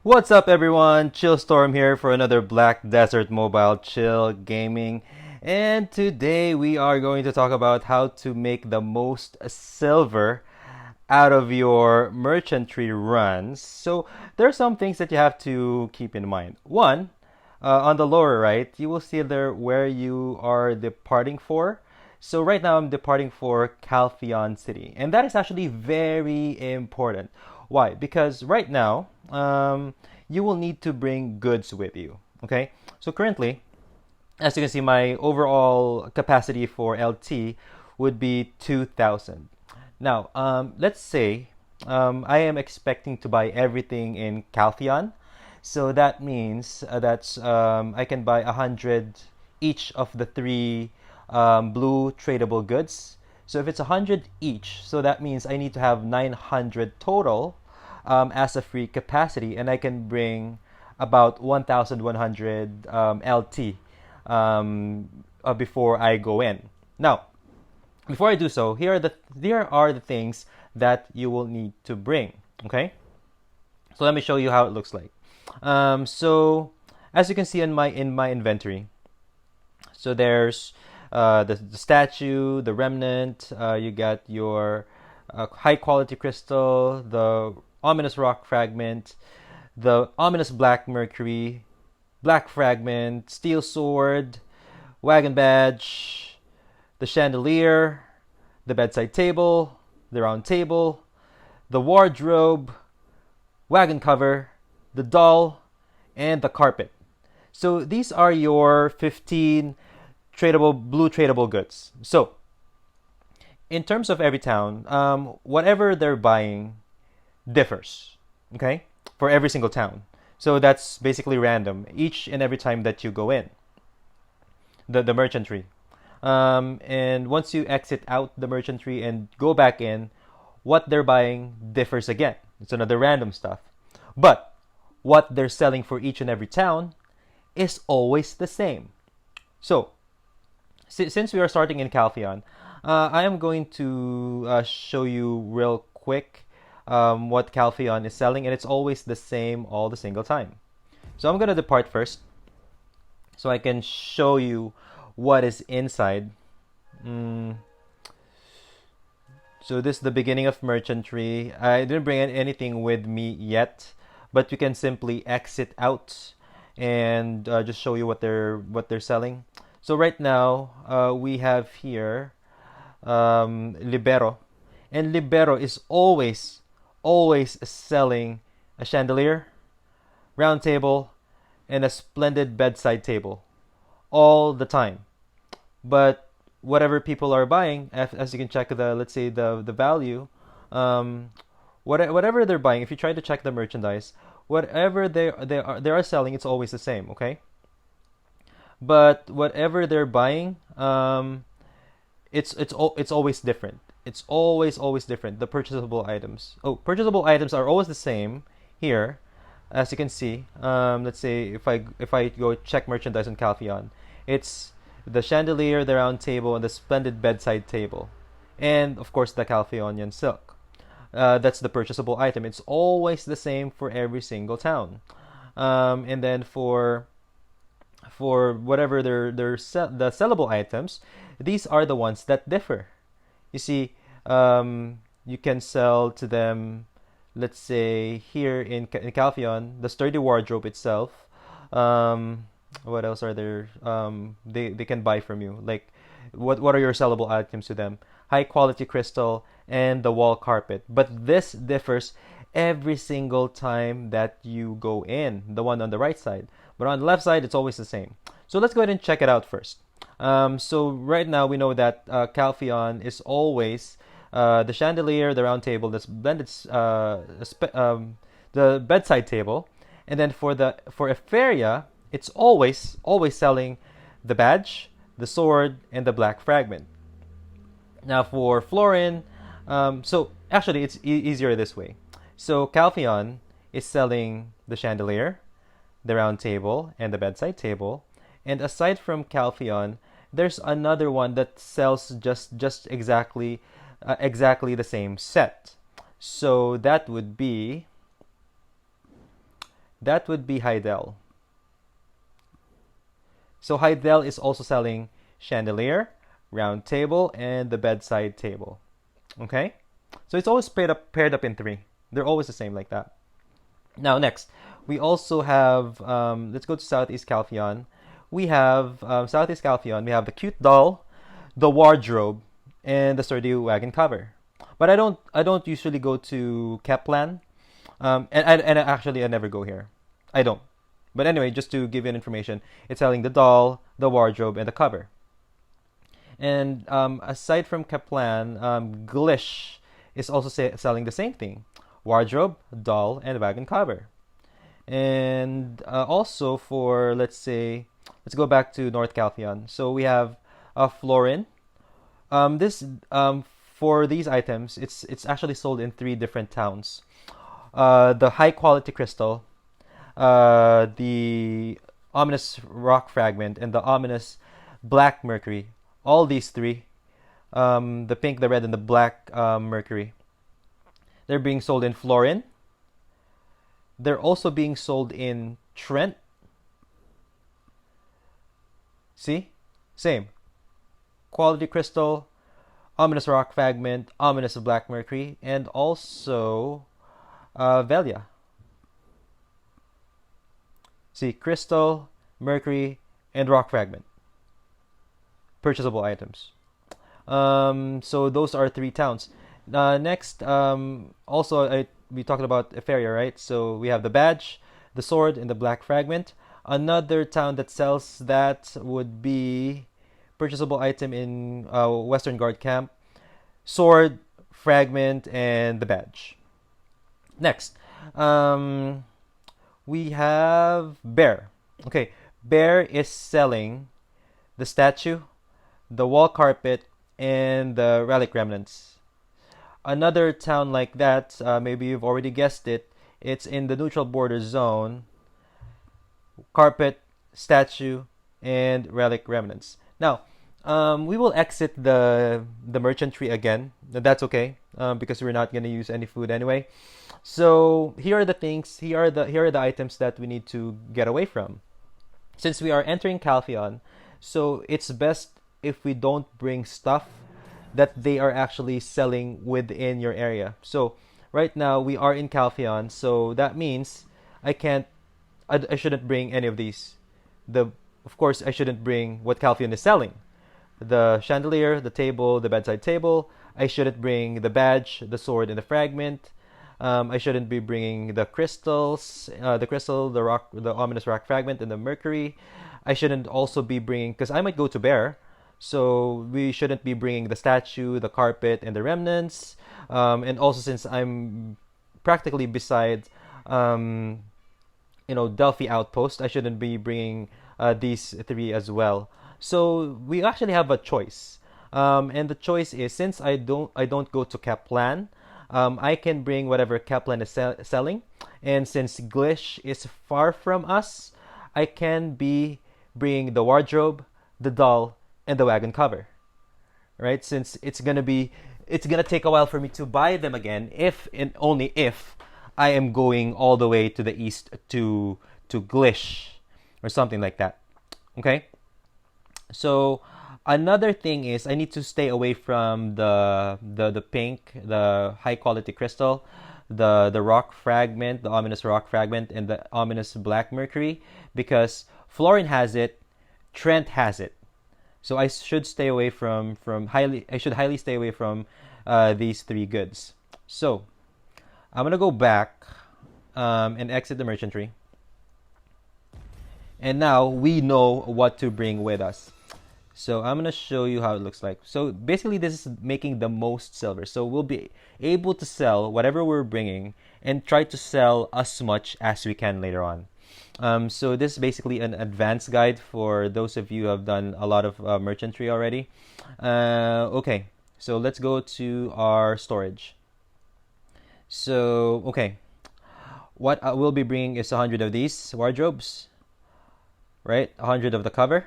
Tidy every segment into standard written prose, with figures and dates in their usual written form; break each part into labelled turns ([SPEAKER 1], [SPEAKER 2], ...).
[SPEAKER 1] What's up, everyone? ChillStorm here for another Black Desert Mobile Chill Gaming. And today we are going to talk about how to make the most silver out of your merchantry runs. So, there are some things that you have to keep in mind. One, on the lower right, you will see there where you are departing for. So right now I'm departing for Calpheon City, and that is actually very important. Why? Because right now you will need to bring goods with you. Okay. So currently, as you can see, my overall capacity for LT would be 2,000. Now, let's say I am expecting to buy everything in Caltheon. So that means I can buy 100 each of the three blue tradable goods. So if it's 100 each, so that means I need to have 900 total as a free capacity, and I can bring about 1,100 LT before I go in. Now, before I do so, here are the things that you will need to bring. Okay, so let me show you how it looks like. So as you can see in my inventory, so there's the statue, the remnant. You got your high quality crystal, the ominous rock fragment, the ominous black mercury, black fragment, steel sword, wagon badge, the chandelier, the bedside table, the round table, the wardrobe, wagon cover, the doll, and the carpet. So these are your 15 blue tradable goods. So in terms of every town, whatever they're buying differs. Okay, for every single town. So that's basically random each and every time that you go in the merchantry. And once you exit out the merchantry and go back in, what they're buying differs again. It's another random stuff. But what they're selling for each and every town is always the same. So, since we are starting in Calpheon, I am going to show you real quick what Calpheon is selling, and it's always the same all the single time. So I'm going to depart first so I can show you what is inside. So this is the beginning of merchantry. I didn't bring anything with me yet, but you can simply exit out and just show you what they're selling. So right now we have here Libero, and Libero is always selling a chandelier, round table, and a splendid bedside table all the time. But whatever people are buying, as you can check the, let's say, the value, um, whatever they're buying, if you try to check the merchandise, whatever they are selling, it's always the same. Okay, but whatever they're buying, it's always different. It's always different. The purchasable items. Oh, purchasable items are always the same here, as you can see. Let's say if I go check merchandise on Calpheon, it's the chandelier, the round table, and the splendid bedside table, and of course the Calpheonian silk. That's the purchasable item. It's always the same for every single town. And then for whatever the sellable items, these are the ones that differ. You see, you can sell to them, let's say here in Calpheon, the sturdy wardrobe itself. What else are there? They can buy from you. Like, what are your sellable items to them? High quality crystal and the wall carpet. But this differs every single time that you go in, the one on the right side. But on the left side, it's always the same. So let's go ahead and check it out first. So right now we know that Calpheon is always the chandelier, the round table, the blended, the bedside table, and then for Etheria, it's always selling the badge, the sword, and the black fragment. Now for Florin, so actually it's easier this way. So Calpheon is selling the chandelier, the round table, and the bedside table. And aside from Calpheon, there's another one that sells just exactly the same set. So that would be that would be Heidel. So Heidel is also selling chandelier, round table, and the bedside table. Okay? So it's always paired up in three. They're always the same like that. Now, next, we also have, let's go to Southeast Calpheon. We have Southeast Calpheon. We have the cute doll, the wardrobe, and the sturdy wagon cover. But I don't usually go to Kaplan. And actually, I never go here. I don't. But anyway, just to give you information, it's selling the doll, the wardrobe, and the cover. And aside from Kaplan, Glish is also selling the same thing: wardrobe, doll, and wagon cover. And also for, let's go back to North Calpheon. So we have Florin. This For these items, it's actually sold in three different towns. The high quality crystal, the ominous rock fragment, and the ominous black mercury. All these three, the pink, the red, and the black mercury, they're being sold in Florin. They're also being sold in Trent. See? Same. Quality crystal, ominous rock fragment, ominous black mercury, and also Velia. See, crystal, mercury, and rock fragment. Purchasable items. So those are three towns. Next, we talked about Eferia, right? So we have the badge, the sword, and the black fragment. Another town that sells that would be purchasable item in Western Guard Camp, sword, fragment, and the badge. Next, we have Bear. Okay, Bear is selling the statue, the wall carpet, and the relic remnants. Another town like that, maybe you've already guessed it, it's in the neutral border zone: carpet, statue, and relic remnants. Now, we will exit the merchant tree again. That's okay, because we're not gonna use any food anyway. So here are the things. Here are the items that we need to get away from. Since we are entering Calpheon, so it's best if we don't bring stuff that they are actually selling within your area. So right now we are in Calpheon, so that means I shouldn't bring any of these. Of course, I shouldn't bring what Calpheon is selling: the chandelier, the table, the bedside table. I shouldn't bring the badge, the sword, and the fragment. I shouldn't be bringing the crystals, the crystal, the rock, the ominous rock fragment, and the mercury. I shouldn't also be bringing, because I might go to Bear, so we shouldn't be bringing the statue, the carpet, and the remnants. And also, since I'm practically beside, Delphi Outpost, I shouldn't be bringing these three as well. So we actually have a choice, and the choice is, since I don't go to Kaplan, I can bring whatever Kaplan is selling, and since Glish is far from us, I can be bringing the wardrobe, the doll, and the wagon cover, right? Since it's gonna take a while for me to buy them again, if and only if I am going all the way to the east to Glish or something like that. Okay. So another thing is, I need to stay away from the pink, the high quality crystal, the rock fragment, the ominous rock fragment, and the ominous black mercury, because Florin has it, Trent has it. So I should stay away I should highly stay away from these three goods. So I'm gonna go back and exit the merchantry. And now we know what to bring with us. So I'm gonna show you how it looks like. So basically, this is making the most silver. So we'll be able to sell whatever we're bringing and try to sell as much as we can later on. So this is basically an advanced guide for those of you who have done a lot of merchantry already. Okay, so let's go to our storage. So, okay, what I will be bringing is 100 of these wardrobes, right? 100 of the cover,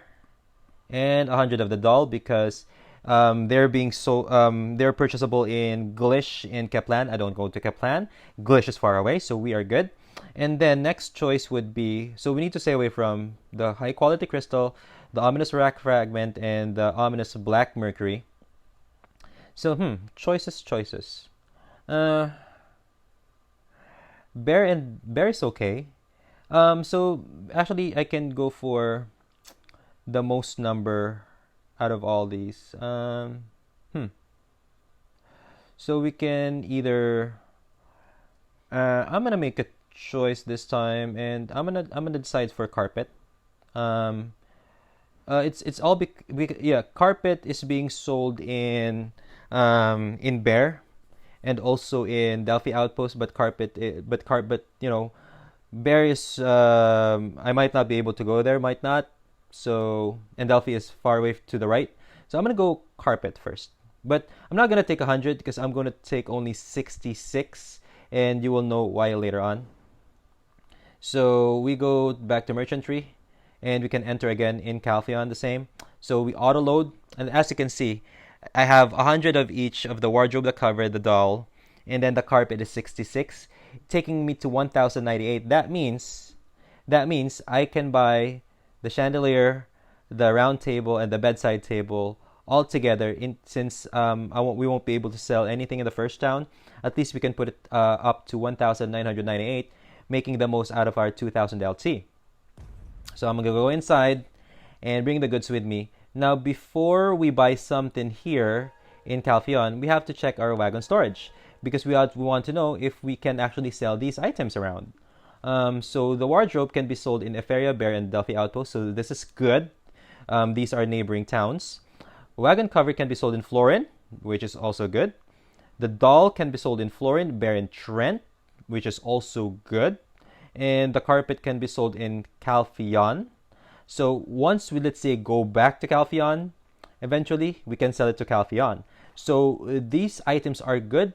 [SPEAKER 1] and 100 of the doll, because they're purchasable in Glish and Kaplan. I don't go to Kaplan. Glish is far away, so we are good. And then next choice would be, so we need to stay away from the high quality crystal, the ominous rock fragment, and the ominous black mercury. So, choices. Uh, bear is okay. So actually, I can go for the most number out of all these. So we can either. I'm gonna make a choice this time, and I'm gonna decide for carpet. Um, it's all yeah. Carpet is being sold in Bear and also in Delphi Outpost, but but Bear is I might not be able to go there, might not. So and Delphi is far away to the right. So I'm gonna go carpet first. But I'm not gonna take 100 because I'm gonna take only 66, and you will know why later on. So we go back to merchantry, and we can enter again in Calpheon the same. So we auto load, and as you can see, I have 100 of each of the wardrobe, the cover, the doll, and then the carpet is 66, taking me to 1098. That means I can buy the chandelier, the round table, and the bedside table all together. Since we won't be able to sell anything in the first town, at least we can put it up to 1998, making the most out of our 2000 LT. So I'm gonna go inside and bring the goods with me. Now, before we buy something here in Calpheon, we have to check our wagon storage because we want to know if we can actually sell these items around. So the wardrobe can be sold in Eferia, Bear, and Delphi Outpost. So this is good. These are neighboring towns. Wagon cover can be sold in Florin, which is also good. The doll can be sold in Florin, Bear, and Trent, which is also good. And the carpet can be sold in Calpheon. So once we, let's say, go back to Calpheon, eventually we can sell it to Calpheon. So these items are good.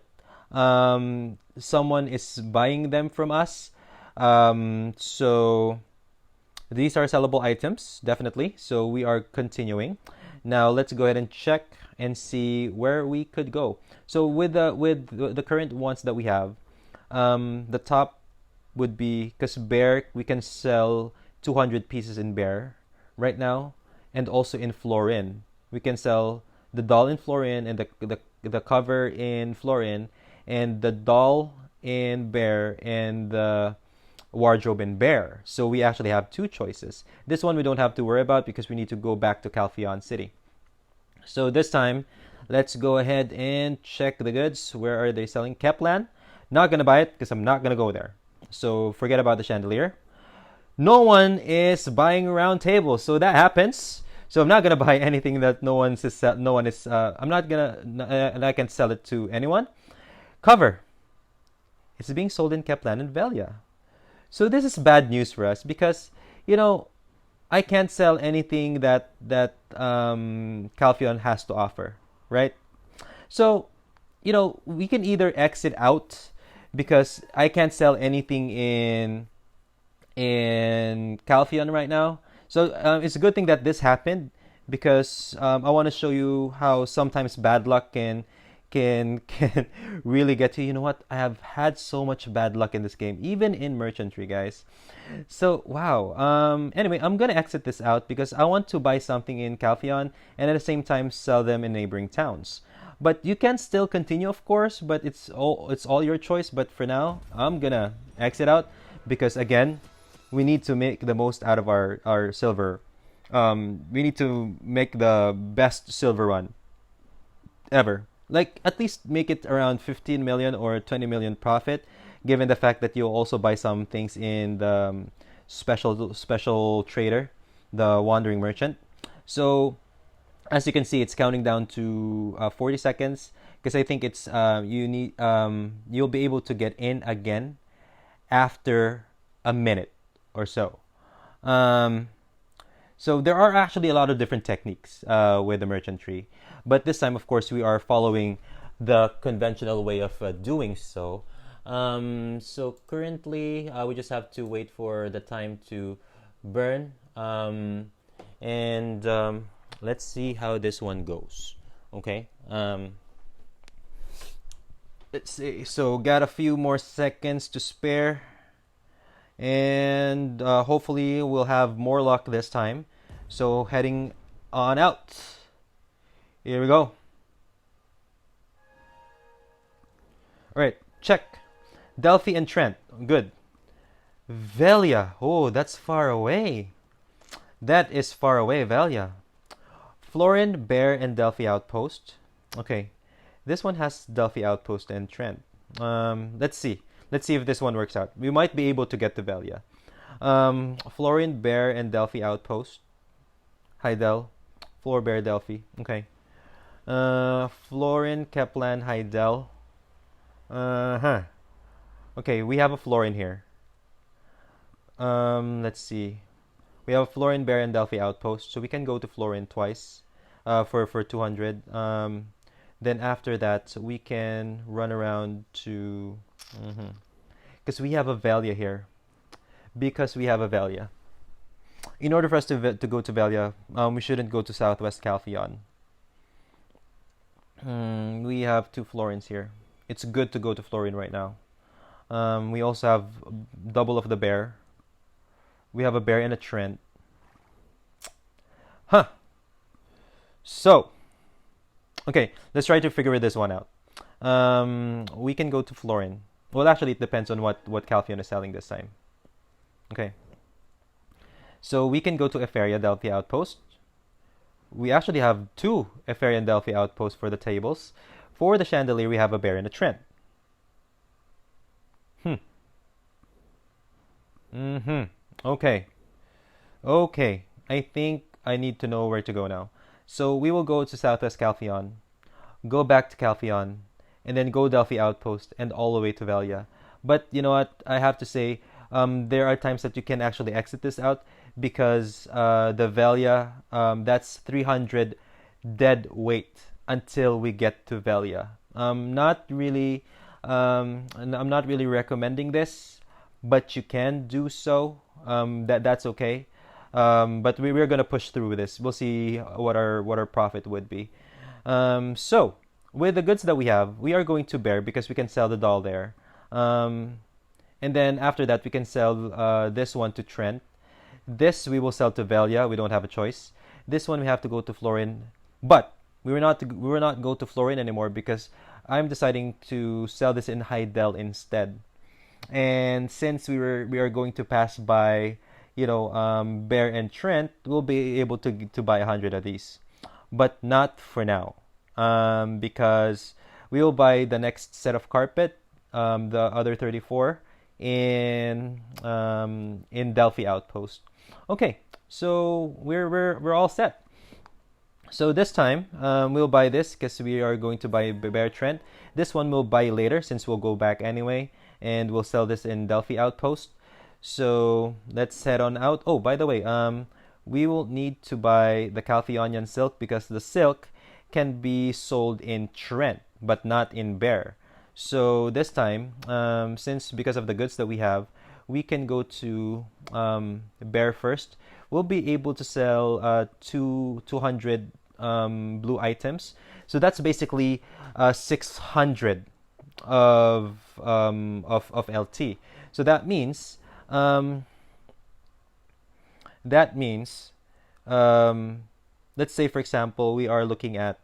[SPEAKER 1] Someone is buying them from us. So these are sellable items, definitely. So we are continuing. Now let's go ahead and check and see where we could go. So with the current ones that we have, the top would be, because Bear, we can sell 200 pieces in Bear right now, and also in Florin. We can sell the doll in Florin and the cover in Florin, and the doll in Bear and the wardrobe in Bear. So we actually have two choices. This one we don't have to worry about because we need to go back to Calpheon City. So this time, let's go ahead and check the goods. Where are they selling? Keplan. Not gonna buy it because I'm not gonna go there. So forget about the chandelier. No one is buying round tables, so that happens. So I'm not gonna buy anything that no one is. I'm not gonna, and I can sell it to anyone. Cover. It's being sold in Keplan and Velia. So this is bad news for us because I can't sell anything that Calpheon has to offer, right? So we can either exit out because I can't sell anything in Calpheon right now. So it's a good thing that this happened because I want to show you how sometimes bad luck can really get to you. You know what? I have had so much bad luck in this game, even in merchantry, guys. So wow. Anyway, I'm gonna exit this out because I want to buy something in Calpheon and at the same time sell them in neighboring towns. But you can still continue, of course. But it's all your choice. But for now, I'm gonna exit out because again, we need to make the most out of our silver. We need to make the best silver run ever. Like at least make it around 15 million or 20 million profit, given the fact that you'll also buy some things in the special trader, the wandering merchant. So as you can see, it's counting down to 40 seconds because I think it's you'll be able to get in again after a minute or so. So there are actually a lot of different techniques with the merchantry, but this time, of course, we are following the conventional way of doing so. So currently, we just have to wait for the time to burn, and let's see how this one goes. Okay. Let's see. So got a few more seconds to spare. And hopefully we'll have more luck this time. So heading on out. Here we go. All right, check. Delphi and Trent. Good. Velia. Oh, that's far away. That is far away, Velia. Florin, Bear, and Delphi Outpost. Okay. This one has Delphi Outpost and Trent. Let's see. Let's see if this one works out. We might be able to get to Velia. Florin, Bear, and Delphi Outpost. Hi, Del. Floor, Bear, Delphi. Okay. Florin, Keplan, Heidel. Uh-huh. Okay, we have a Florin here. Let's see. We have a Florin, Bear, and Delphi Outpost, so we can go to Florin twice for 200. Then after that, we can run around to... Because we have a Velia here. Because we have a Velia. In order for us to go to Velia, we shouldn't go to Southwest Calpheon. We have 2 Florins here. It's good to go to Florin right now. We also have double of the Bear. We have a Bear and a Trent. Huh. So, okay, let's try to figure this one out. We can go to Florin. Well, actually, it depends on what Calpheon is selling this time. Okay. So we can go to Eferia Delphi Outpost. We actually have 2 Eferia and Delphi Outposts for the tables. For the Chandelier, we have a Bear and a Trent. Okay. Okay. I think I need to know where to go now. So we will go to Southwest Calpheon, go back to Calpheon, and then go Delphi Outpost and all the way to Velia. But you know what? I have to say, there are times that you can actually exit this out because the Velia, that's 300 dead weight until we get to Velia. Not really, I'm not really recommending this, but you can do so. That's okay. But we're gonna push through with this. We'll see what our profit would be. So with the goods that we have, we are going to Bear because we can sell the doll there. And then after that, we can sell this one to Trent. This we will sell to Velia. We don't have a choice. This one we have to go to Florin, but we will not go to Florin anymore because I'm deciding to sell this in Heidel instead. And since we are going to pass by, Bear and Trent, we'll be able to buy 100 of these, but not for now, because we will buy the next set of carpet, the other 34 in Delphi Outpost. Okay, so we're all set. So this time, we'll buy this because we are going to buy Bear Trent. This one we'll buy later since we'll go back anyway, and we'll sell this in Delphi Outpost. So let's head on out. Oh, by the way, we will need to buy the Calpheonian silk because the silk can be sold in Trent, but not in Bear. So this time, because of the goods that we have, we can go to Bear first. We'll be able to sell 200 blue items. So that's basically 600 of LT. So that means let's say for example we are looking at,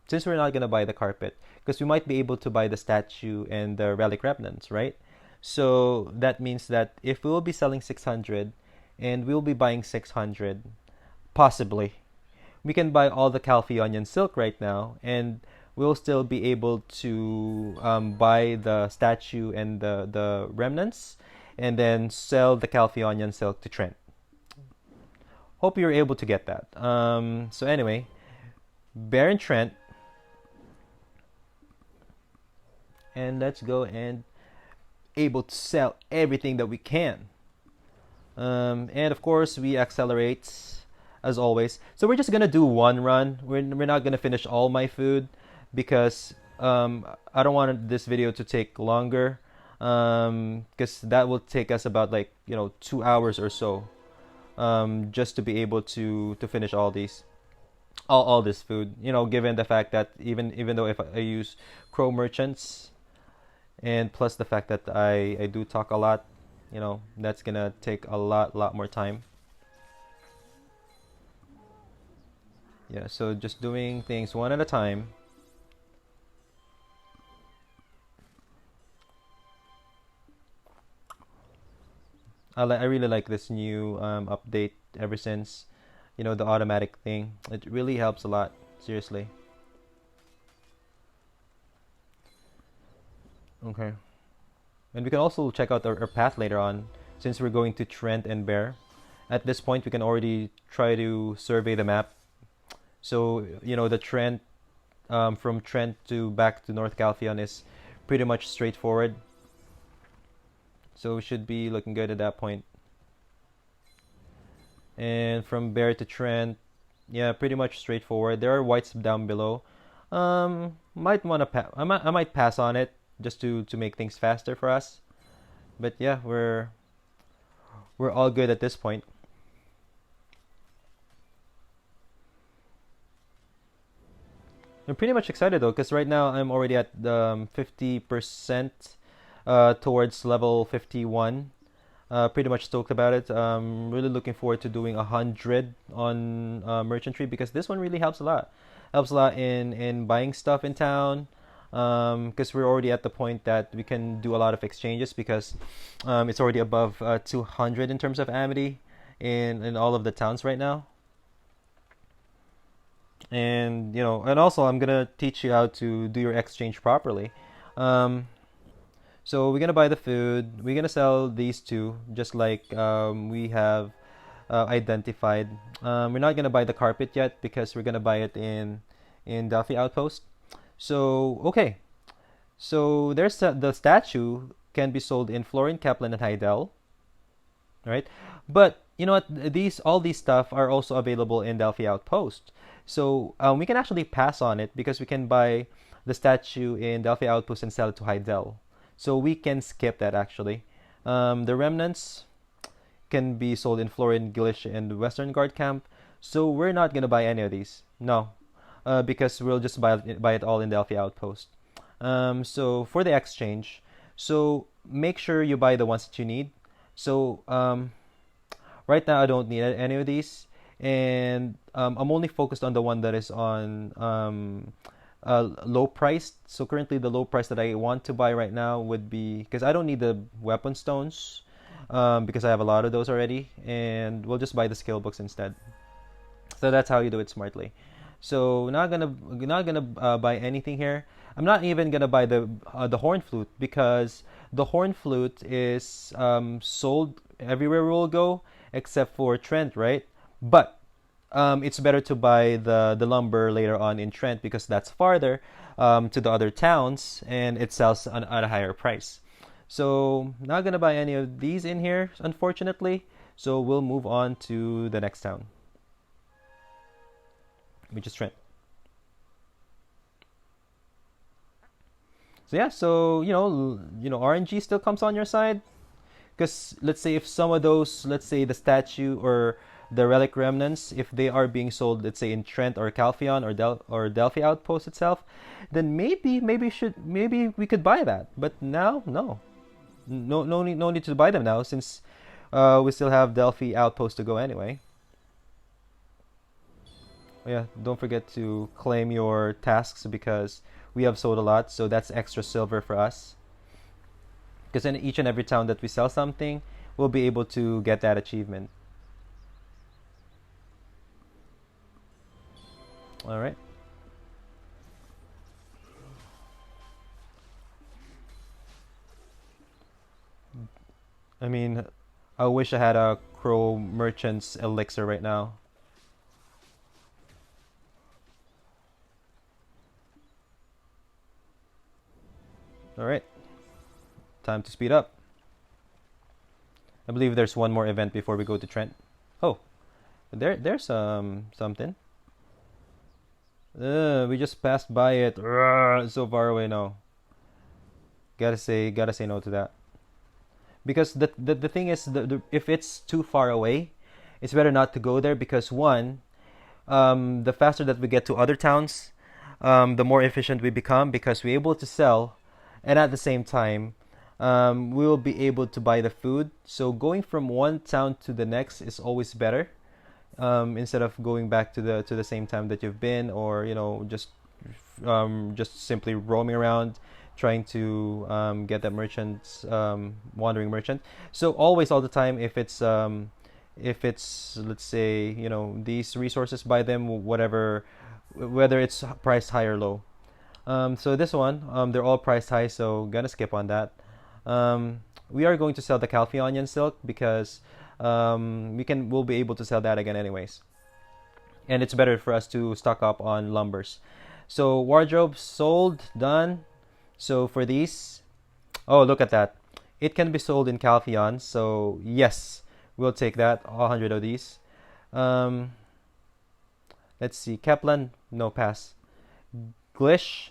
[SPEAKER 1] since we're not gonna buy the carpet because we might be able to buy the statue and the relic remnants, right? So that means that if we will be selling 600 and we'll be buying 600, possibly we can buy all the Calpheonian silk right now and we'll still be able to buy the statue and the remnants and then sell the Calpheonian silk to Trent. Hope you're able to get that. So anyway, Bear and Trent, and let's go and able to sell everything that we can. And of course, we accelerate as always. So we're just gonna do one run. We're not gonna finish all my food because I don't want this video to take longer. Because that will take us about 2 hours or so, just to be able to finish all these, all this food. Given the fact that even though if I use Crow Merchants, and plus the fact that I do talk a lot, that's gonna take a lot more time. Yeah, so just doing things one at a time. I really like this new update ever since, the automatic thing. It really helps a lot, seriously. Okay. And we can also check out our path later on, since we're going to Trent and Bear. At this point, we can already try to survey the map. So, the Trent, from Trent to back to North Calpheon is pretty much straightforward. So we should be looking good at that point. And from Bear to Trent, yeah, pretty much straightforward. There are whites down below. Might wanna I might pass on it just to make things faster for us. But yeah, we're all good at this point. I'm pretty much excited though, because right now I'm already at 50% towards level 51. Pretty much stoked about it. Really looking forward to doing 100 on merchantry, because this one really helps a lot. Helps a lot in buying stuff in town. Because we're already at the point that we can do a lot of exchanges, because it's already above 200 in terms of amity in all of the towns right now. And also I'm gonna teach you how to do your exchange properly. Um, so we're gonna buy the food. We're gonna sell these two, just like we have identified. We're not gonna buy the carpet yet, because we're gonna buy it in Delphi Outpost. So okay, so there's the statue can be sold in Florine, Kaplan, and Heidel, right? But you know what? These all these stuff are also available in Delphi Outpost. So we can actually pass on it, because we can buy the statue in Delphi Outpost and sell it to Heidel. So we can skip that actually. The remnants can be sold in Florin, Gilish, and Western Guard Camp. So we're not gonna buy any of these. No, because we'll just buy it all in Delphi Outpost. So for the exchange, so make sure you buy the ones that you need. So right now I don't need any of these, and I'm only focused on the one that is on low priced. So currently the low price that I want to buy right now would be, because I don't need the weapon stones, because I have a lot of those already, and we'll just buy the skill books instead. So that's how you do it smartly. So not gonna buy anything here. I'm not even gonna buy the horn flute, because the horn flute is sold everywhere we'll go except for Trent, right? But it's better to buy the lumber later on in Trent, because that's farther to the other towns, and it sells at a higher price. So not gonna buy any of these in here, unfortunately. So we'll move on to the next town, which is Trent. So yeah, so RNG still comes on your side, because let's say if some of those, let's say the statue or the relic remnants, if they are being sold, let's say in Trent or Calpheon or Delphi Outpost itself, then maybe we could buy that. But now, no need to buy them now, since we still have Delphi Outpost to go anyway. Oh yeah, don't forget to claim your tasks, because we have sold a lot, so that's extra silver for us. Because in each and every town that we sell something, we'll be able to get that achievement. All right. I mean, I wish I had a Crow Merchant's elixir right now. All right, time to speed up. I believe there's one more event before we go to Trent. Oh, there's something. We just passed by it. It's so far away now. Gotta say no to that. Because the thing is, if it's too far away, it's better not to go there, because one, the faster that we get to other towns, the more efficient we become, because we're able to sell, and at the same time, we will be able to buy the food. So going from one town to the next is always better, instead of going back to the same time that you've been, or just simply roaming around trying to get that merchant, wandering merchant. So always, all the time, if it's, let's say, these resources, buy them, whatever, whether it's priced high or low. So this one, they're all priced high, so gonna skip on that. We are going to sell the Calphionian silk because we'll be able to sell that again anyways, and it's better for us to stock up on lumbers. So wardrobe sold, done. So for these, oh, look at that, it can be sold in Calphion. So yes, we'll take that, all 100 of these. Um, let's see, Keplan, no, pass. Glish,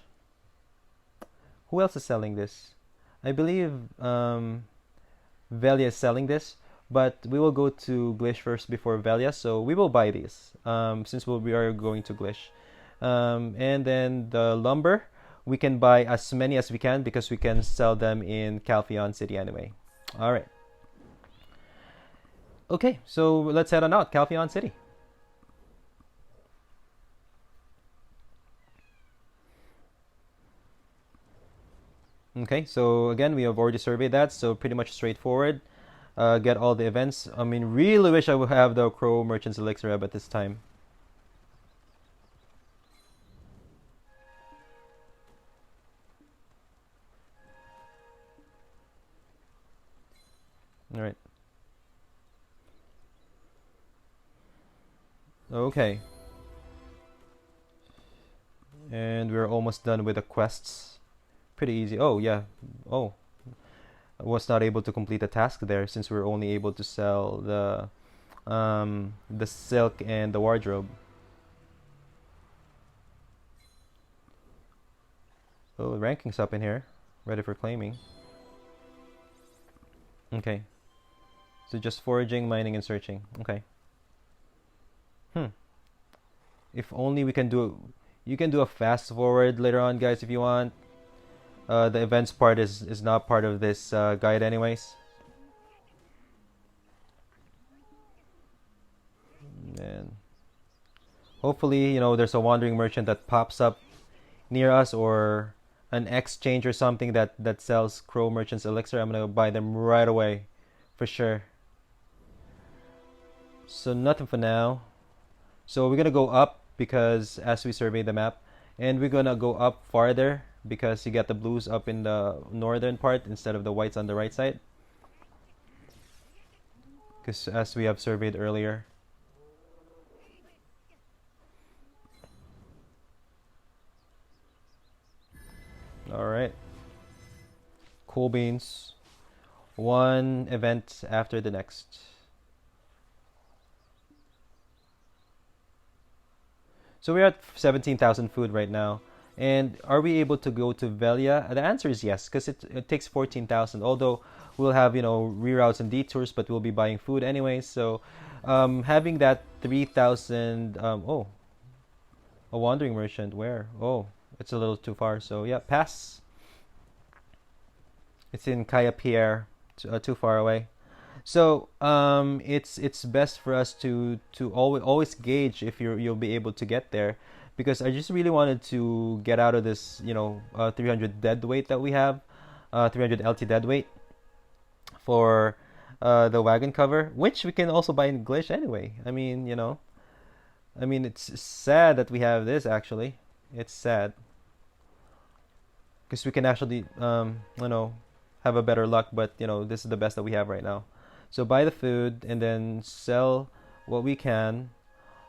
[SPEAKER 1] who else is selling this? I believe Velia is selling this, but we will go to Glish first before Velia, so we will buy these, since we are going to Glish. And then the lumber, we can buy as many as we can because we can sell them in Calphion City anyway. All right. Okay, so let's head on out, Calphion City. Okay, so again, we have already surveyed that, so pretty much straightforward. Get all the events. I mean, really wish I would have the Crow Merchant's Elixir at this time. All right. Okay. And we're almost done with the quests. Pretty easy. Oh, yeah. Oh, I was not able to complete the task there since we're only able to sell the silk and the wardrobe. Oh, ranking's up in here. Ready for claiming. Okay. So just foraging, mining, and searching. Okay. Hmm. If only we can do. You can do a fast forward later on, guys, if you want. The events part is not part of this guide, anyways. And hopefully, there's a wandering merchant that pops up near us, or an exchange or something that sells Crow Merchant's Elixir. I'm gonna buy them right away, for sure. So nothing for now. So we're gonna go up because as we survey the map, and we're gonna go up farther because you get the blues up in the northern part instead of the whites on the right side. Because as we have surveyed earlier. All right. Cool beans. One event after the next. So we're at 17,000 food right now. And are we able to go to Velia? The answer is yes, because it takes 14,000. Although we'll have, reroutes and detours, but we'll be buying food anyway. So having that 3,000, oh, a wandering merchant, where? Oh, it's a little too far. So yeah, pass. It's in Kaya Pierre, too far away. So it's best for us to always gauge if you'll be able to get there, because I just really wanted to get out of this 300 dead weight that we have, 300 LT dead weight for the wagon cover, which we can also buy in Glitch anyway. I mean it's sad that we have this actually. It's sad because we can actually have a better luck, but this is the best that we have right now. So buy the food and then sell what we can.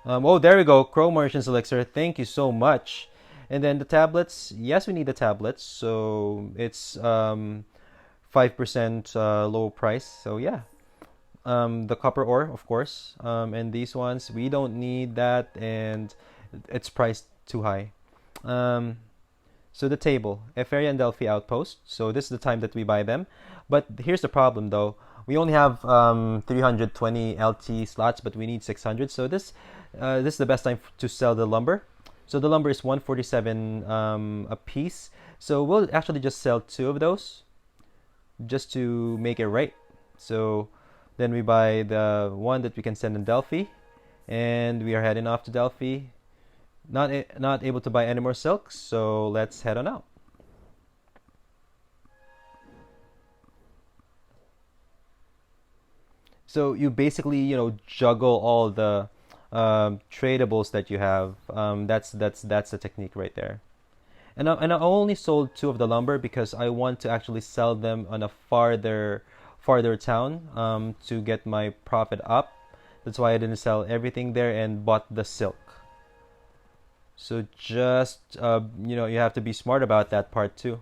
[SPEAKER 1] Oh, there we go. Crow Merchant's Elixir. Thank you so much. And then the tablets. Yes, we need the tablets. So it's 5% low price. So yeah. The copper ore, of course. And these ones, we don't need that, and it's priced too high. So the table, Eferia and Delphi Outpost. So this is the time that we buy them. But here's the problem though. We only have 320 LT slots, but we need 600. So this is the best time to sell the lumber. So the lumber is 147 a piece. So we'll actually just sell two of those. just to make it right. So then we buy the one that we can send in Delphi, and we are heading off to Delphi. Not able to buy any more silks, so let's head on out. So you basically, juggle all the tradables that you have. That's the technique right there. And I only sold two of the lumber because I want to actually sell them on a farther town to get my profit up. That's why I didn't sell everything there and bought the silk. So just you have to be smart about that part too.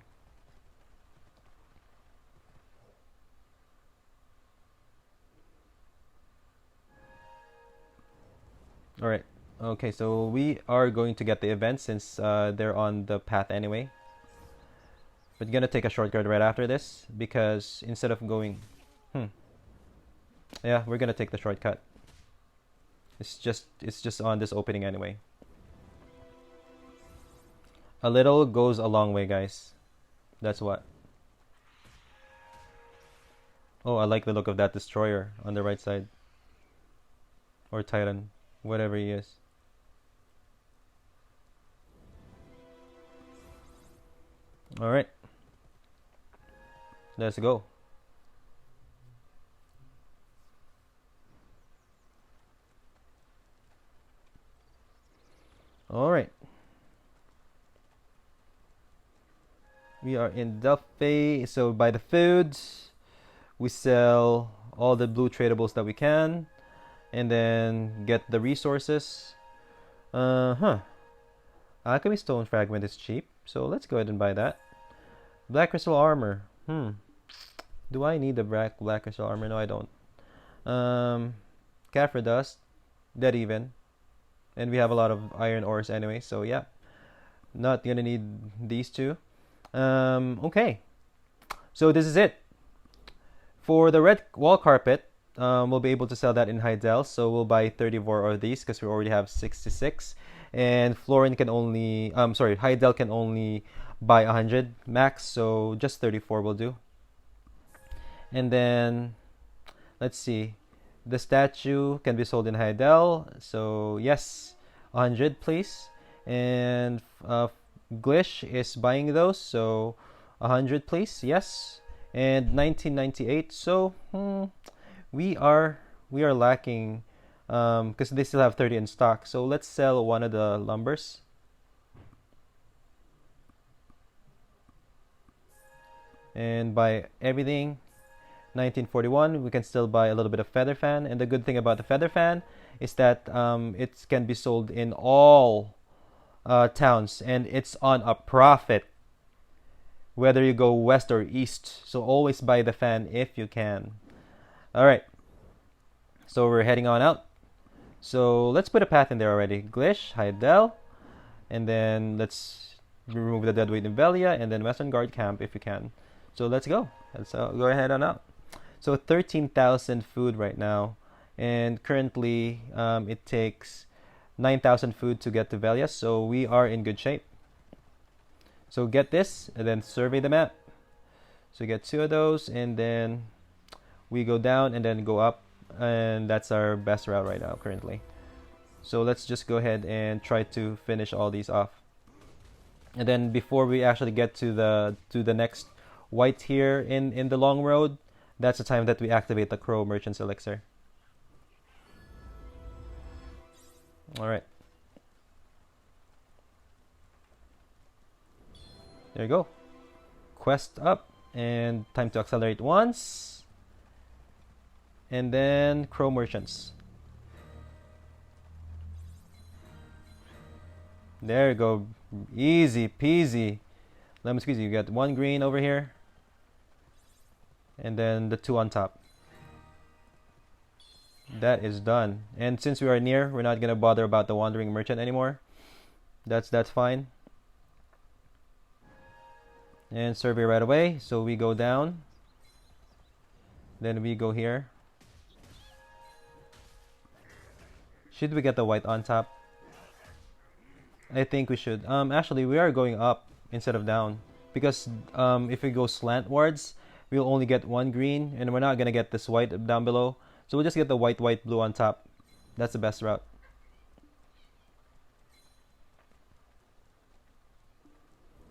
[SPEAKER 1] All right. Okay, so we are going to get the event since they're on the path anyway. But gonna take a shortcut right after this because instead of going, hmm, yeah, we're gonna take the shortcut. It's just on this opening anyway. A little goes a long way, guys. That's what. Oh, I like the look of that destroyer on the right side. Or Titan, whatever he is. Alright, let's go. Alright. We are in Delphi, so buy the foods. We sell all the blue tradables that we can. And then get the resources. Alchemy stone fragment is cheap, so let's go ahead and buy that. Black crystal armor. Do I need the black crystal armor? No, I don't. Kaffir dust. Dead even. And we have a lot of iron ores anyway, so yeah. Not gonna need these two. Okay. So this is it. For the red wall carpet, we'll be able to sell that in Hydel, so we'll buy 34 of these because we already have 66. And Florin can only, Hydel can only buy 100 max, so just 34 will do. And then, let's see, the statue can be sold in Hydel, so yes, 100 please. And Glish is buying those, so 100 please, yes. And 1998, so we are lacking because they still have 30 in stock. So let's sell one of the lumbers. And buy everything. 1941, we can still buy a little bit of feather fan. And the good thing about the feather fan is that it can be sold in all towns, and it's on a profit whether you go west or east. So always buy the fan if you can. All right. So we're heading on out. So let's put a path in there already. Glish, Hydel, and then let's remove the deadweight in Velia, and then Western Guard camp if you can. So let's go. Let's go ahead on out. So 13,000 food right now, and currently it takes 9,000 food to get to Velia, so we are in good shape. So get this, and then survey the map. So get two of those, and then we go down and then go up, and that's our best route right now currently. So let's just go ahead and try to finish all these off. And then before we actually get to the next white here in the long road, that's the time that we activate the Crow Merchant's Elixir. Alright. There you go. Quest up, and time to accelerate once. And then Crow Merchants. There you go. Easy peasy. Lemon squeezy. You got one green over here. And then the two on top. That is done. And since we are near, we're not gonna bother about the wandering merchant anymore. That's fine. And survey right away. So we go down. Then we go here. Should we get the white on top? I think we should. Actually, we are going up instead of down. Because if we go slantwards, we'll only get one green, and we're not gonna get this white down below. So we'll just get the white, white, blue on top. That's the best route.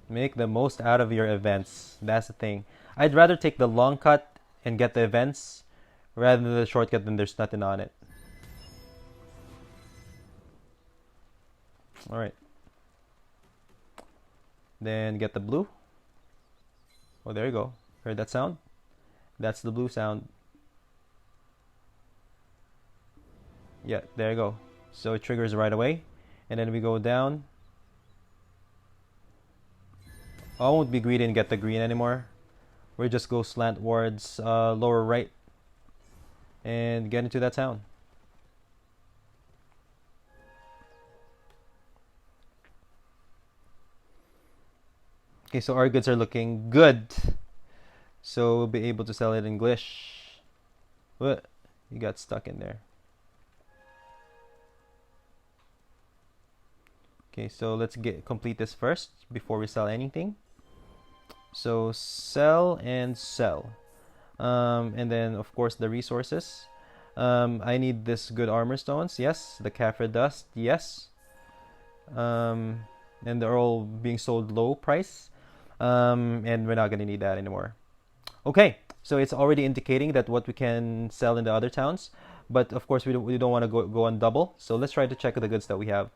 [SPEAKER 1] Make the most out of your events. That's the thing. I'd rather take the long cut and get the events rather than the shortcut than there's nothing on it. Alright. Then get the blue. Oh, there you go. Heard that sound? That's the blue sound. Yeah, there you go. So it triggers right away. And then we go down. I won't be greedy and get the green anymore. We just go slantwards lower right and get into that town. Okay, so our goods are looking good. So we'll be able to sell it in English. What? You got stuck in there. Okay, so let's complete this first before we sell anything. So sell and sell. And then of course the resources. I need this good armor stones. Yes. The Kaffir dust. Yes. And they're all being sold low price. And we're not gonna need that anymore. Okay, so it's already indicating that what we can sell in the other towns, but of course we don't want to go on double. So let's try to check the goods that we have.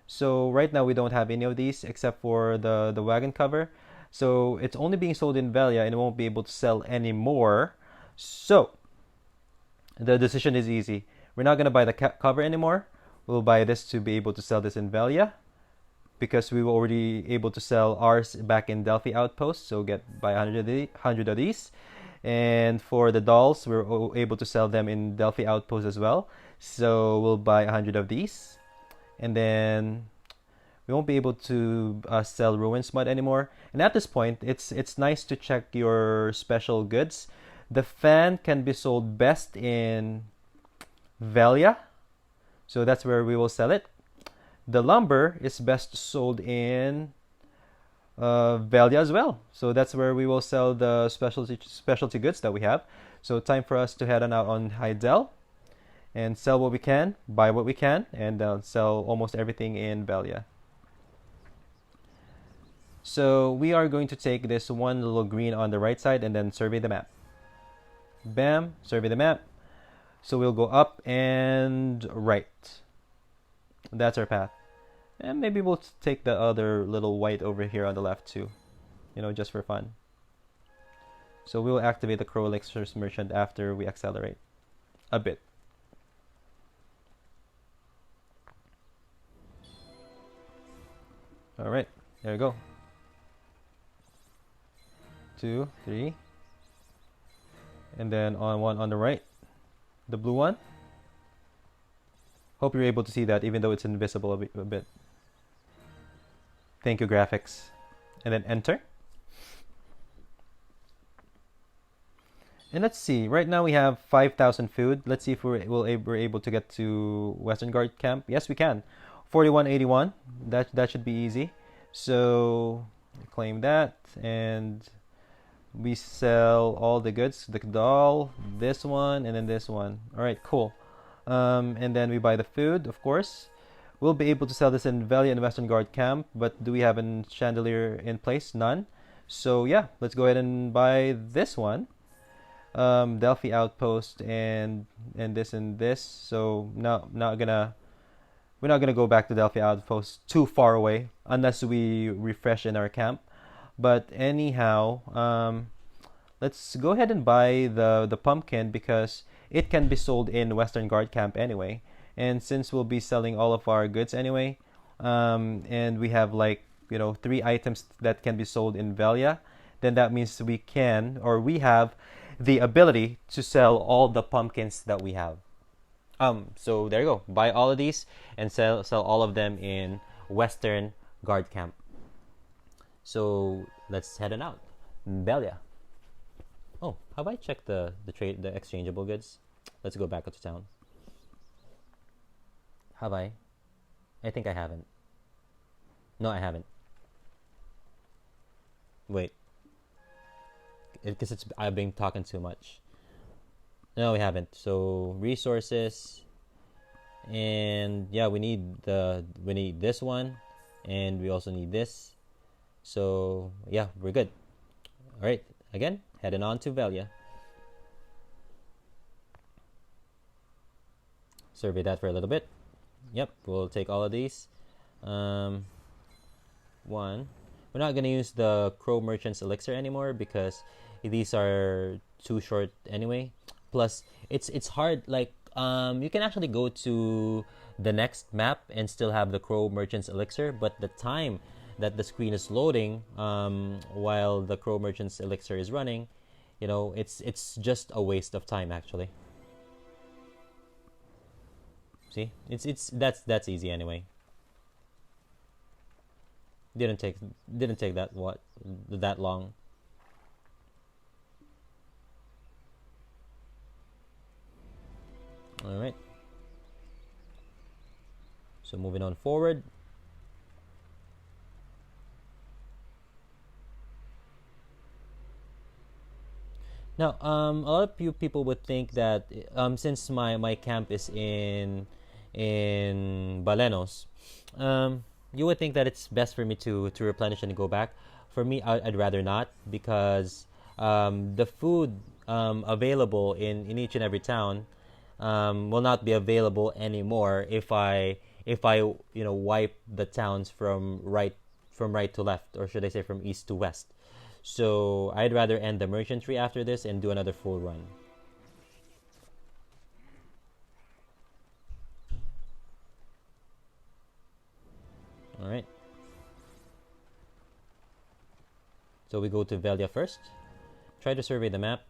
[SPEAKER 1] So right now we don't have any of these except for the wagon cover. So it's only being sold in Velia and it won't be able to sell anymore. So the decision is easy. We're not gonna buy the cover anymore. We'll buy this to be able to sell this in Velia, because we were already able to sell ours back in Delphi Outpost, so get by 100 of these. And for the dolls, we're able to sell them in Delphi Outpost as well, so we'll buy 100 of these. And then we won't be able to sell Ruin Smut anymore. And at this point, it's nice to check your special goods. The fan can be sold best in Velia, so that's where we will sell it. The lumber is best sold in Velia as well. So that's where we will sell the specialty goods that we have. So time for us to head on out on Hydel and sell what we can, buy what we can, and sell almost everything in Velia. So we are going to take this one little green on the right side and then survey the map. Bam, survey the map. So we'll go up and right. That's our path. And maybe we'll take the other little white over here on the left too, just for fun. So we'll activate the Crow Elixirs Merchant after we accelerate a bit. Alright, there we go. 2, 3. And then one on the right, the blue one. Hope you're able to see that even though it's invisible a bit. Thank you, graphics. And then enter. And let's see. Right now we have 5,000 food. Let's see if we're able to get to Western Guard camp. Yes, we can. 4181. That should be easy. So claim that, and we sell all the goods. The doll, this one, and then this one. All right, cool. And then we buy the food, of course. We'll be able to sell this in Velia and Western Guard camp, but do we have a chandelier in place? None. So yeah, let's go ahead and buy this one. Delphi Outpost and this and this. So we're not gonna go back to Delphi Outpost too far away unless we refresh in our camp. But anyhow, let's go ahead and buy the pumpkin because it can be sold in Western Guard camp anyway. And since we'll be selling all of our goods anyway, and we have 3 items that can be sold in Velia, then that means we have the ability to sell all the pumpkins that we have. So there you go. Buy all of these and sell all of them in Western Guard camp. So let's head on out. Velia. Oh, have I checked the exchangeable goods? Let's go back up to town. Have I? I think I haven't. No, I haven't. Wait. because it's I've been talking too much. No, we haven't. So resources, and yeah, we need this one, and we also need this. So yeah, we're good. All right, again, heading on to Velia. Survey that for a little bit. Yep, we'll take all of these. Um, one. We're not gonna use the Crow Merchant's Elixir anymore because these are too short anyway. Plus, it's hard. Like you can actually go to the next map and still have the Crow Merchant's Elixir, but the time that the screen is loading while the Crow Merchant's Elixir is running, it's just a waste of time actually. See, it's that's easy anyway. Didn't take didn't take that long. All right. So moving on forward. Now, a lot of you people would think that since my camp is in Balenos, you would think that it's best for me to replenish and go back. For me, I'd rather not because the food available in each and every town will not be available anymore if I wipe the towns from right to left, or should I say from east to west. So I'd rather end the merchantry after this and do another full run. All right. So we go to Velia first. Try to survey the map.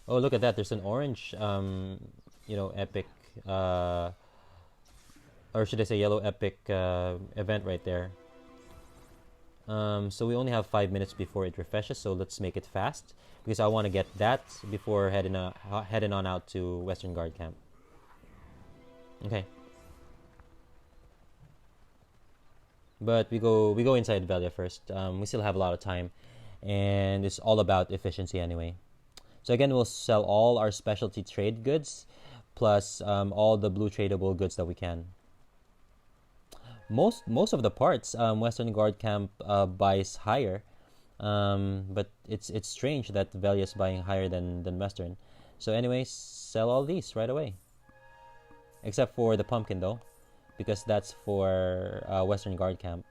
[SPEAKER 1] Oh, look at that! There's an orange, epic, or should I say yellow epic event right there. So we only have 5 minutes before it refreshes, so let's make it fast because I want to get that before heading on out to Western Guard camp. Okay. But we go inside Velia first. We still have a lot of time, and it's all about efficiency anyway. So again, we'll sell all our specialty trade goods, plus all the blue tradable goods that we can. Most of the parts, Western Guard camp buys higher, but it's strange that Velia is buying higher than Western. So anyways, sell all these right away, except for the pumpkin though, because that's for Western Guard camp.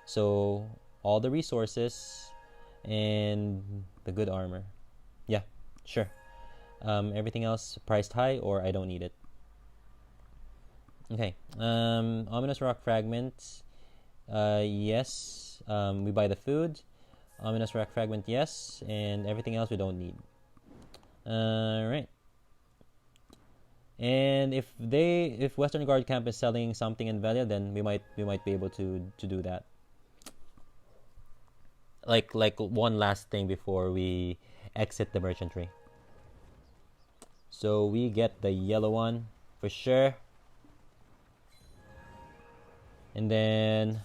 [SPEAKER 1] So all the resources and the good armor. Yeah, sure. Everything else priced high or I don't need it. Okay. Ominous rock fragment. Yes. We buy the food. Ominous rock fragment. Yes, and everything else we don't need. Right. And if Western Guard camp is selling something in Velia, then we might be able to do that. Like one last thing before we exit the merchantry. So we get the yellow one for sure. And then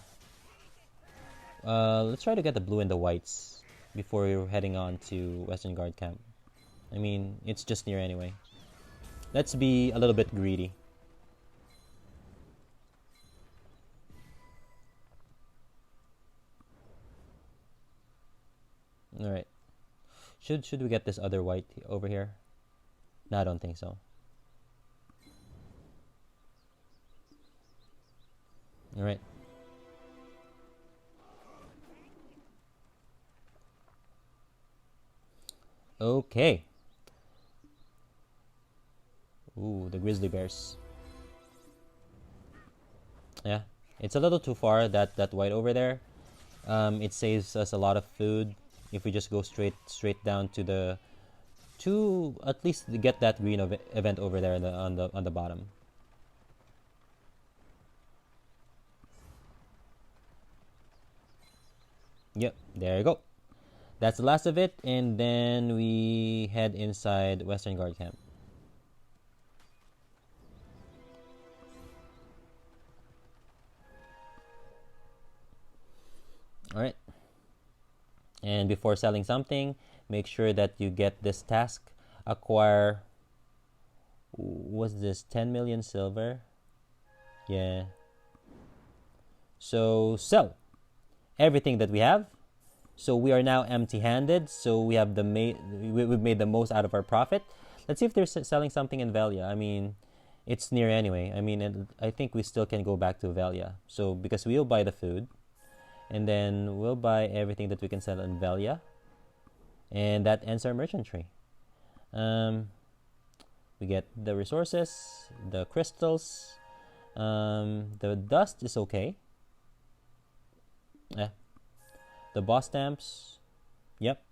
[SPEAKER 1] let's try to get the blue and the whites before we're heading on to Western Guard camp. I mean, it's just near anyway. Let's be a little bit greedy. All right. Should we get this other white over here? No, I don't think so. All right. Okay. Ooh, the grizzly bears. Yeah, it's a little too far that white over there. It saves us a lot of food if we just go straight down to at least get that green event over there on the bottom. Yep, there you go. That's the last of it, and then we head inside Western Guard camp. All right. And before selling something, make sure that you get this task. Acquire, what's this, 10 million silver? Yeah. So sell everything that we have. So we are now empty-handed. So we have we've made the most out of our profit. Let's see if they're selling something in Velia. I mean, it's near anyway. I mean, I think we still can go back to Velia. So because we'll buy the food, and then we'll buy everything that we can sell in Velia, and that ends our merchantry. We get the resources, the crystals, the dust is okay. Yeah. The boss stamps, yep.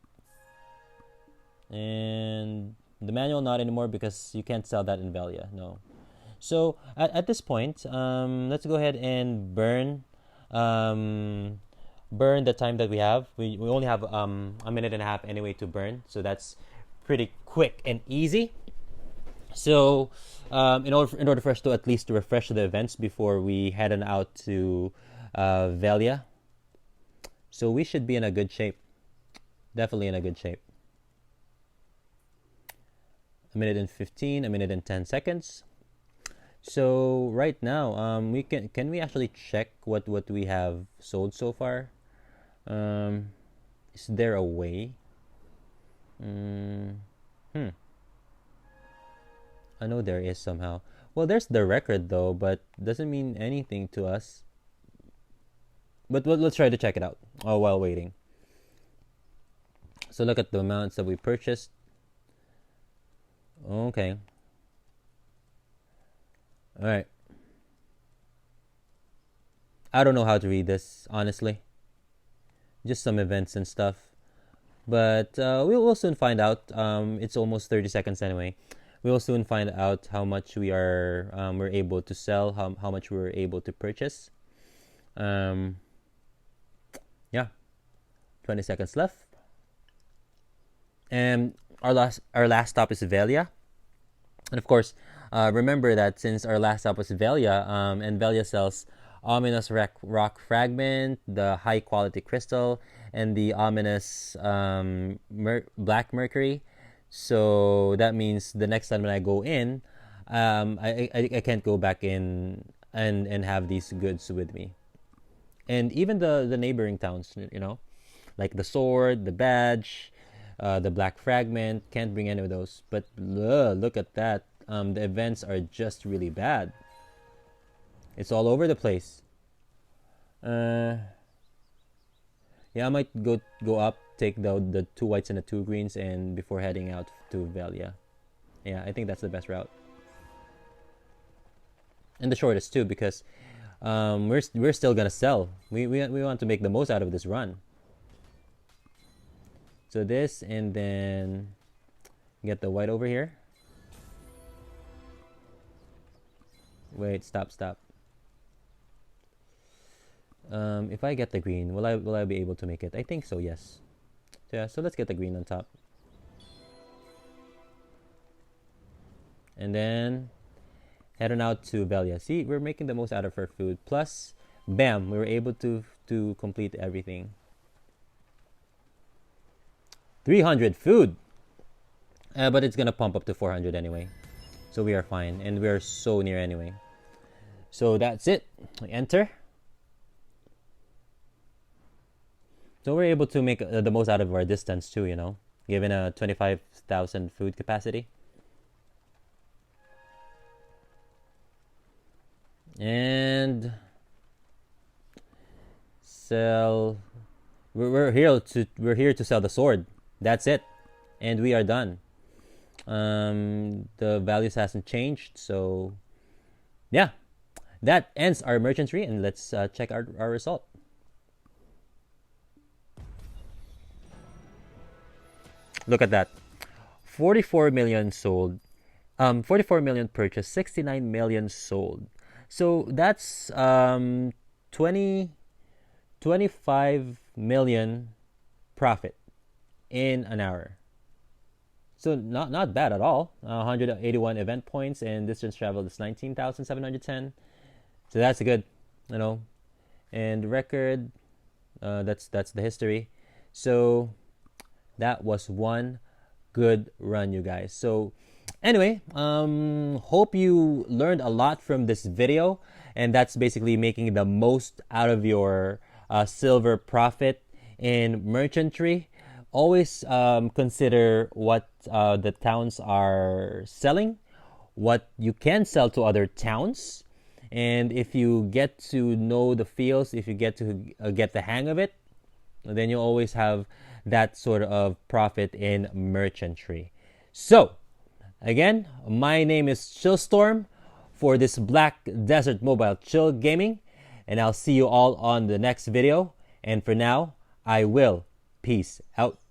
[SPEAKER 1] And the manual not anymore because you can't sell that in Velia, no. So at this point, let's go ahead and burn the time that we have. We only have a minute and a half anyway to burn, so that's pretty quick and easy. So in order for us to at least refresh the events before we head on out to Velia, so we should be in a good shape. Definitely in a good shape. A minute and 15, a minute and 10 seconds. So right now, we can we actually check what we have sold so far? Is there a way? I know there is somehow. Well, there's the record though, but doesn't mean anything to us. But let's try to check it out while waiting. So look at the amounts that we purchased. Okay. All right. I don't know how to read this, honestly. Just some events and stuff. But we'll soon find out. It's almost 30 seconds anyway. We will soon find out how much we're able to sell, how much we're able to purchase. Yeah, 20 seconds left. And our last stop is Velia. And of course, remember that since our last stop was Velia, and Velia sells ominous rock fragment, the high quality crystal, and the ominous black mercury. So that means the next time when I go in, I can't go back in and have these goods with me. And even the neighboring towns, like the sword, the badge, the black fragment, can't bring any of those. But look at that. The events are just really bad. It's all over the place. Yeah, I might go up, take the 2 whites and the 2 greens, and before heading out to Velia. Yeah, I think that's the best route. And the shortest too, because we're still gonna sell. We want to make the most out of this run. So this, and then get the white over here. Wait, stop. If I get the green, will I be able to make it? I think so, yes. So yeah, so let's get the green on top. And then head on out to Velia. See, we're making the most out of our food. Plus, bam, we were able to complete everything. 300 food! But it's gonna pump up to 400 anyway. So we are fine, and we are so near anyway. So that's it. We enter. So we're able to make the most out of our distance too, given a 25,000 food capacity. And sell. We're here to sell the sword. That's it, and we are done. The values hasn't changed, so yeah, that ends our merchantry, and let's check our result. Look at that. 44 million sold. 44 million purchased, 69 million sold. So that's 25 million profit in an hour. So not bad at all. 181 event points, and distance traveled is 19,710. So that's good, And record, that's the history. So that was one good run, you guys. So anyway, hope you learned a lot from this video, and that's basically making the most out of your silver profit in merchantry. Always consider what the towns are selling, what you can sell to other towns, and if you get to know the feels, if you get to get the hang of it, then you always have that sort of profit in merchantry. So again, my name is ChillStorm for this Black Desert Mobile Chill Gaming, and I'll see you all on the next video. And for now, I will peace out.